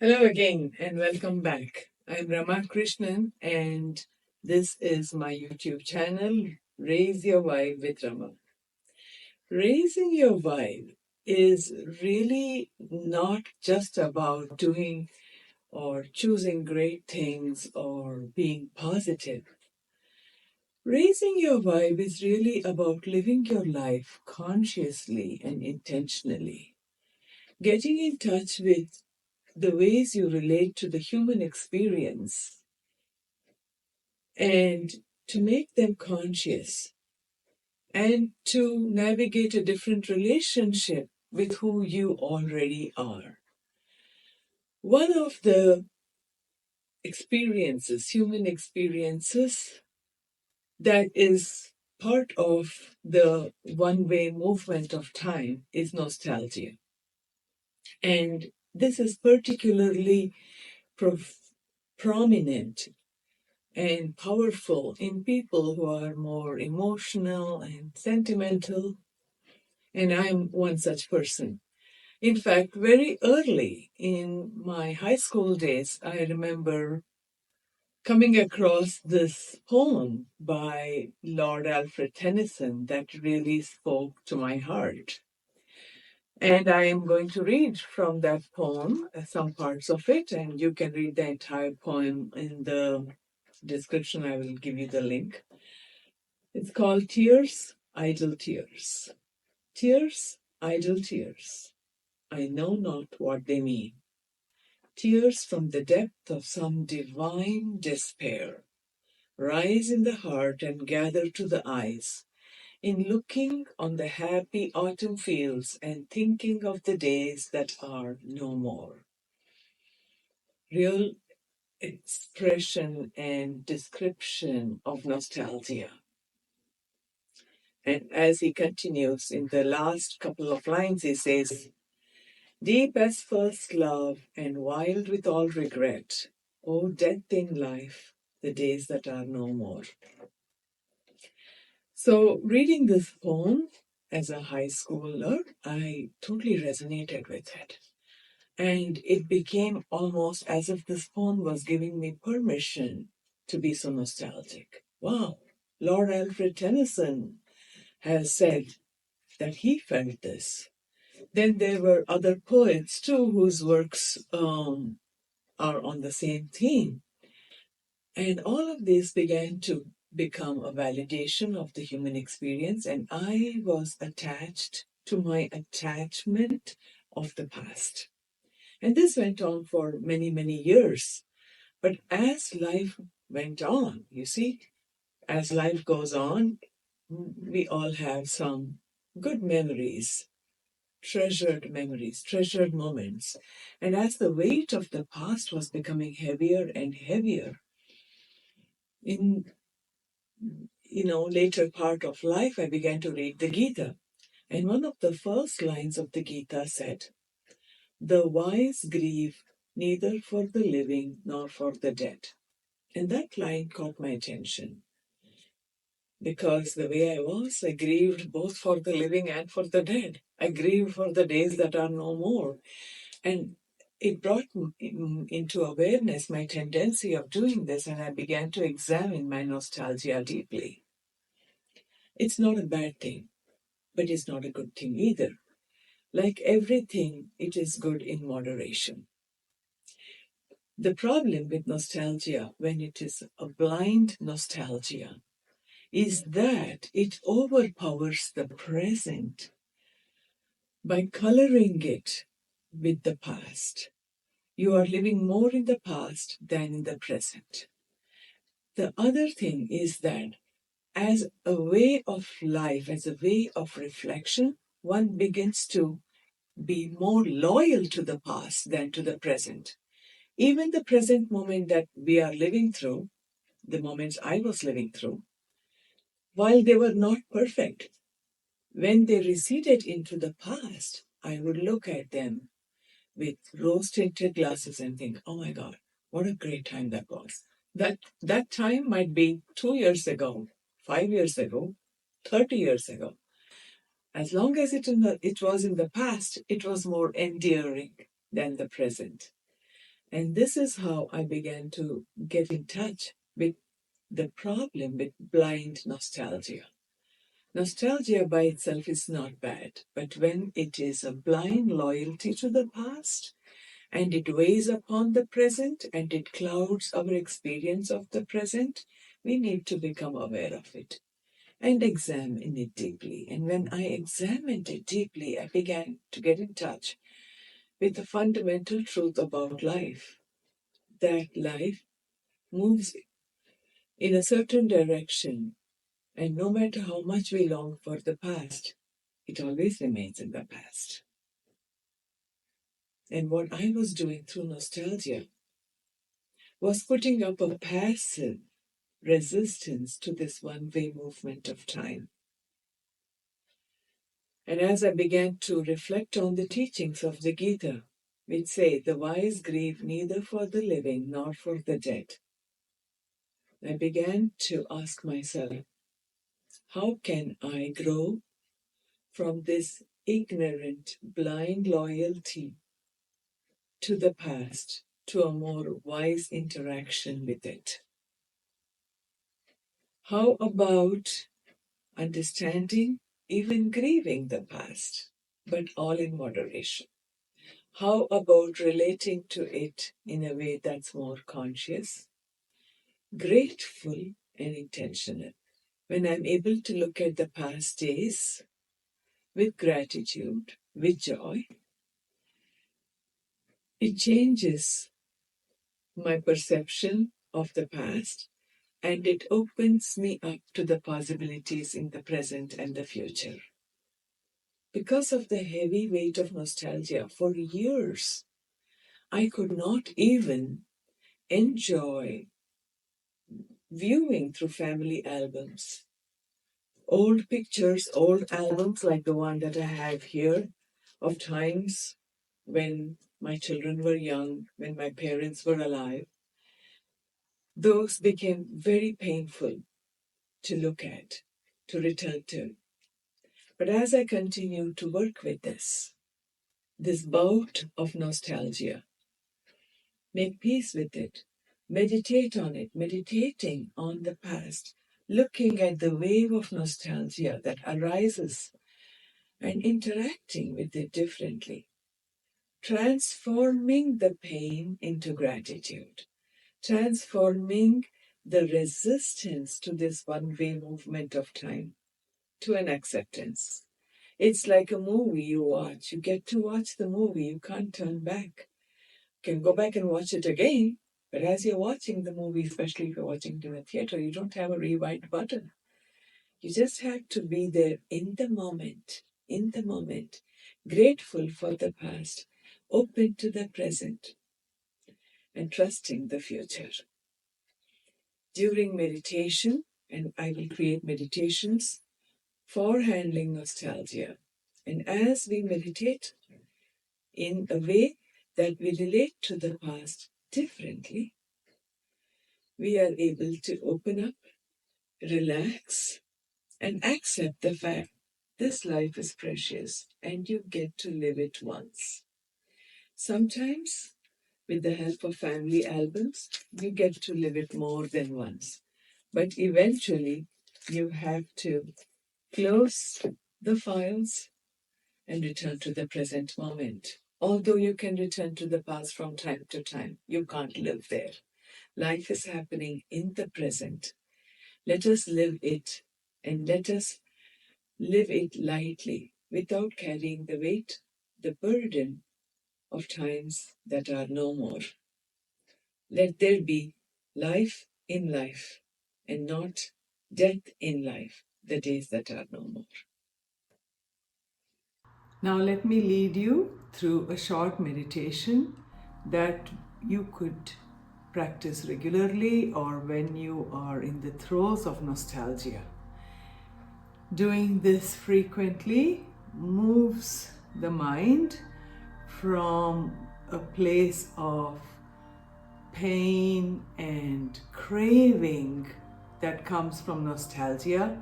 Hello again and welcome back. I'm Ramaa Krishnan and this is my YouTube channel, Raise Your Vibe with Ramaa. Raising your vibe is really not just about doing or choosing great things or being positive. Raising your vibe is really about living your life consciously and intentionally, getting in touch with the ways you relate to the human experience and to make them conscious and to navigate a different relationship with who you already are. One of the experiences, human experiences, that is part of the one way movement of time is nostalgia. And this is particularly prominent and powerful in people who are more emotional and sentimental. And I'm one such person. In fact, very early in my high school days, I remember coming across this poem by Lord Alfred Tennyson that really spoke to my heart. And I am going to read from that poem some parts of it, and you can read the entire poem in the description. I will give you the link. It's called Tears, Idle Tears. Tears, idle tears. I know not what they mean. Tears from the depth of some divine despair rise in the heart and gather to the eyes, in looking on the happy autumn fields and thinking of the days that are no more. Real expression and description of nostalgia. And as he continues in the last couple of lines, he says, deep as first love and wild with all regret, O death in life, the days that are no more. So, reading this poem as a high schooler, I totally resonated with it. And it became almost as if this poem was giving me permission to be so nostalgic. Wow, Lord Alfred Tennyson has said that he felt this. Then there were other poets too whose works are on the same theme. And all of this began to become a validation of the human experience, and I was attached to my attachment of the past. And this went on for many, many years. But as life went on, you see, as life goes on, we all have some good memories, treasured moments. And as the weight of the past was becoming heavier and heavier, in later part of life, I began to read the Gita. And one of the first lines of the Gita said, the wise grieve neither for the living nor for the dead. And that line caught my attention because the way I grieved both for the living and for the dead. I grieved for the days that are no more. And it brought into awareness my tendency of doing this, and I began to examine my nostalgia deeply. It's not a bad thing, but it's not a good thing either. Like everything, it is good in moderation. The problem with nostalgia, when it is a blind nostalgia, is that it overpowers the present by coloring it with the past. You are living more in the past than in the present. The other thing is that as a way of life, as a way of reflection, one begins to be more loyal to the past than to the present. Even the present moment that we are living through, the moments I was living through, while they were not perfect, when they receded into the past, I would look at them with rose-tinted glasses and think, oh my God, what a great time that was. That time might be 2 years ago, 5 years ago, 30 years ago. As long as it was in the past, it was more endearing than the present. And this is how I began to get in touch with the problem with blind nostalgia. Nostalgia by itself is not bad, but when it is a blind loyalty to the past and it weighs upon the present and it clouds our experience of the present, we need to become aware of it and examine it deeply. And when I examined it deeply, I began to get in touch with the fundamental truth about life, that life moves in a certain direction, and no matter how much we long for the past, it always remains in the past. And what I was doing through nostalgia was putting up a passive resistance to this one way movement of time. And as I began to reflect on the teachings of the Gita, which say, the wise grieve neither for the living nor for the dead, I began to ask myself, how can I grow from this ignorant, blind loyalty to the past to a more wise interaction with it? How about understanding, even grieving the past, but all in moderation? How about relating to it in a way that's more conscious, grateful, and intentional? When I'm able to look at the past days with gratitude, with joy, it changes my perception of the past and it opens me up to the possibilities in the present and the future. Because of the heavy weight of nostalgia, for years, I could not even enjoy viewing through family albums. Old pictures, old albums like the one that I have here of times when my children were young, when my parents were alive. Those became very painful to look at, to return to. But as I continue to work with this bout of nostalgia, make peace with it, meditate on it, meditating on the past, looking at the wave of nostalgia that arises and interacting with it differently, transforming the pain into gratitude, transforming the resistance to this one way movement of time to an acceptance. It's like a movie you watch. You get to watch the movie, you can't turn back. You can go back and watch it again, but as you're watching the movie, especially if you're watching it in a theater, you don't have a rewind button. You just have to be there in the moment, grateful for the past, open to the present, and trusting the future. During meditation, and I will create meditations for handling nostalgia. And as we meditate in a way that we relate to the past differently, we are able to open up, relax, and accept the fact this life is precious and you get to live it once. Sometimes, with the help of family albums, you get to live it more than once. But eventually, you have to close the files and return to the present moment. Although you can return to the past from time to time, you can't live there. Life is happening in the present. Let us live it and let us live it lightly without carrying the weight, the burden of times that are no more. Let there be life in life and not death in life, the days that are no more. Now, let me lead you through a short meditation that you could practice regularly or when you are in the throes of nostalgia. Doing this frequently moves the mind from a place of pain and craving that comes from nostalgia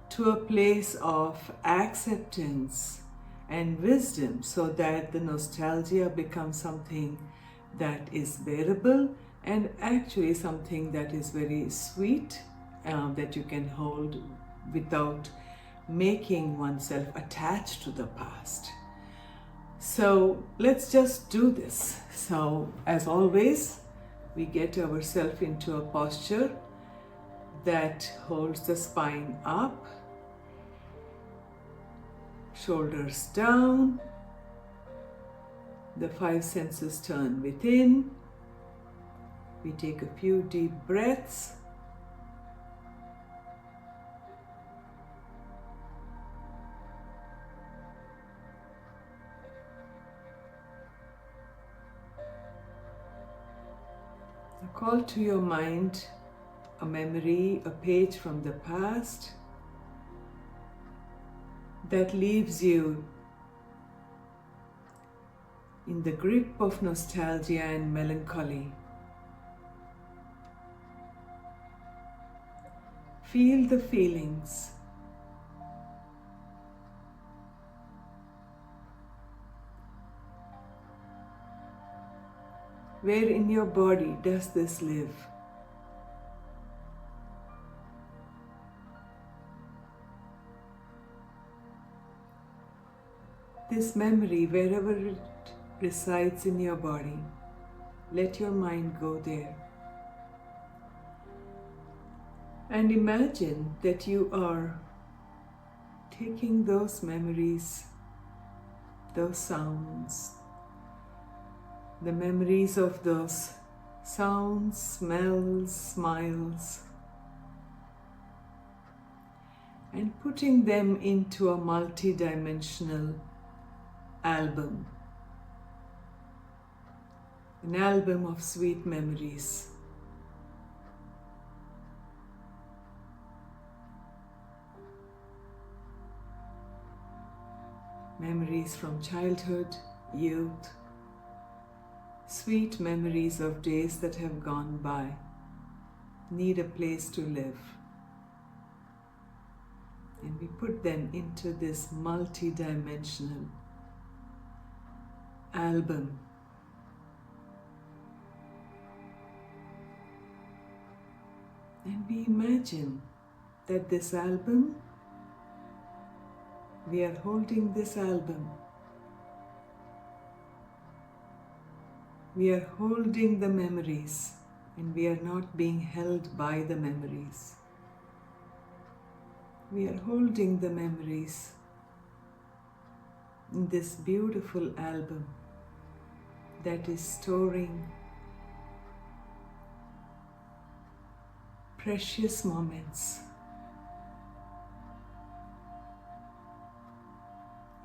to a place of acceptance and wisdom so that the nostalgia becomes something that is bearable and actually something that is very sweet, that you can hold without making oneself attached to the past. So let's just do this. So as always, we get ourselves into a posture that holds the spine up, shoulders down, the five senses turn within. We take a few deep breaths. Call to your mind a memory, a page from the past that leaves you in the grip of nostalgia and melancholy. Feel the feelings. Where in your body does this live? This memory, wherever it resides in your body, let your mind go there. And imagine that you are taking those memories, those sounds, the memories of those sounds, smells, smiles, and putting them into a multi-dimensional album, an album of sweet memories. Memories from childhood, youth, sweet memories of days that have gone by, need a place to live. And we put them into this multi-dimensional album. And we imagine that this album, we are holding this album. We are holding the memories, and we are not being held by the memories. We are holding the memories in this beautiful album that is storing precious moments.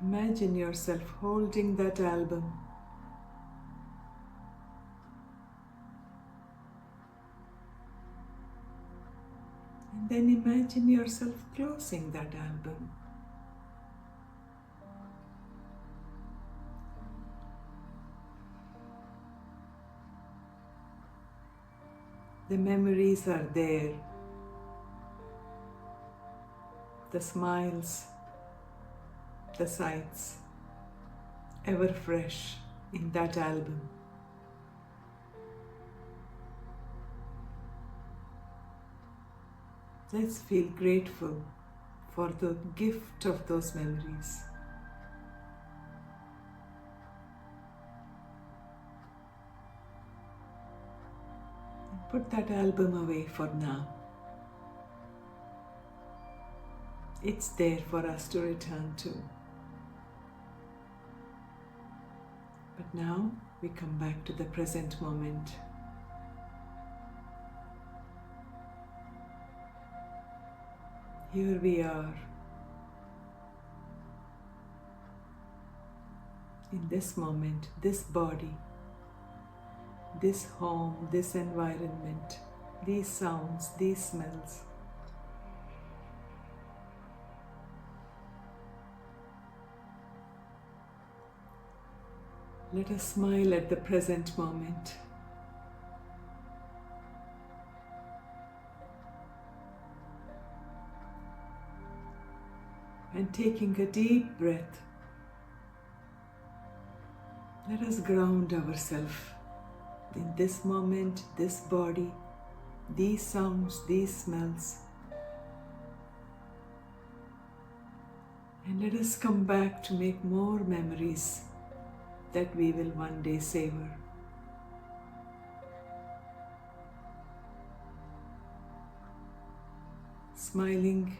Imagine yourself holding that album. And then imagine yourself closing that album. The memories are there. The smiles, the sights, ever fresh in that album. Let's feel grateful for the gift of those memories. And put that album away for now. It's there for us to return to. But now we come back to the present moment. Here we are, in this moment, this body, this home, this environment, these sounds, these smells. Let us smile at the present moment. And taking a deep breath, let us ground ourselves in this moment, this body, these sounds, these smells. And let us come back to make more memories that we will one day savor. Smiling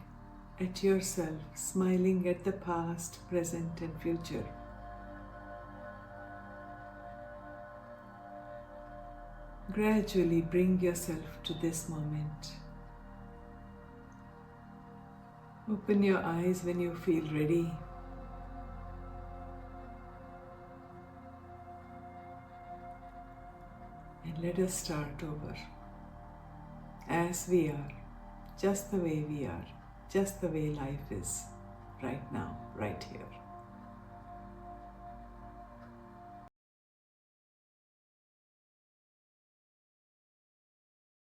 at yourself, smiling at the past, present, and future. Gradually bring yourself to this moment. Open your eyes when you feel ready. And let us start over. As we are, just the way we are, just the way life is, right now, right here.